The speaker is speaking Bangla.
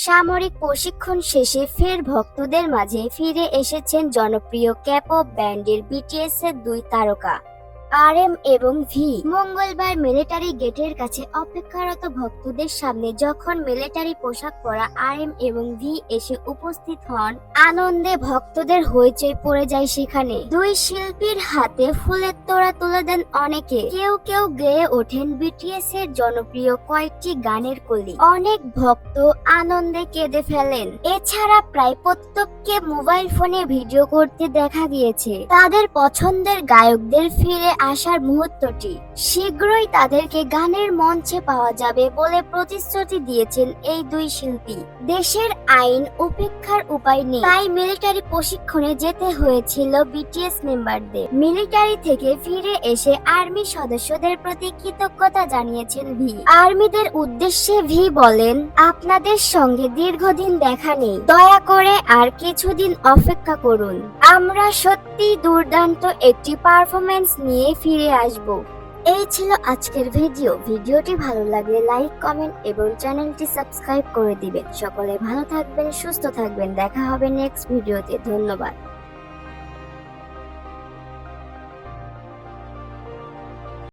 সামরিক প্রশিক্ষণ শেষে ফের ভক্তদের মাঝে ফিরে এসেছেন জনপ্রিয় কে-পপ ব্যান্ডের বিটিএস এর দুই তারকা RM এবং ভি। মঙ্গলবার মিলিটারি গেটের কাছে অপেক্ষারত ভক্তদের সামনে যখন মিলিটারি পোশাক পরা RM এবং ভি এসে উপস্থিত হন, আনন্দে ভক্তদের হইচই পড়ে যায় সেখানে। দুই শিল্পীর হাতে ফুলের তোড়া তুলে দেন অনেকে, কেউ কেউ গেয়ে ওঠেন বিটিএস এর জনপ্রিয় কয়েকটি গানের কলি। অনেক ভক্ত আনন্দে কেঁদে ফেলেন। এছাড়া প্রায় প্রত্যেককে মোবাইল ফোনে ভিডিও করতে দেখা গিয়েছে তাদের পছন্দের গায়কদের ফিরে আসার মুহূর্তটি। শীঘ্রই তাদেরকে গানের মঞ্চে পাওয়া যাবে বলে প্রতিশ্রুতি দিয়েছেন এই দুই শিল্পী। দেশের আইন উপেক্ষার উপায় নেই, তাই মিলিটারি প্রশিক্ষণে যেতে হয়েছিল বিটিএস মেম্বারদের। মিলিটারি থেকে ফিরে এসে আর্মি সদস্যদের প্রতি কৃতজ্ঞতা জানিয়েছেন ভি। আর্মিদের উদ্দেশ্যে ভি বলেন, আপনাদের সঙ্গে দীর্ঘদিন দেখা নেই, দয়া করে আর কিছুদিন অপেক্ষা করুন। আমরা সত্যি দুর্দান্ত একটি পারফরমেন্স নিয়ে ফিরে আসব। এই ছিল আজকের ভিডিওটি ভালো লাগলে লাইক, কমেন্ট এবং চ্যানেলটি সাবস্ক্রাইব করে দিবেন। সকলে ভালো থাকবেন, সুস্থ থাকবেন। দেখা হবে নেক্সট ভিডিওতে। ধন্যবাদ।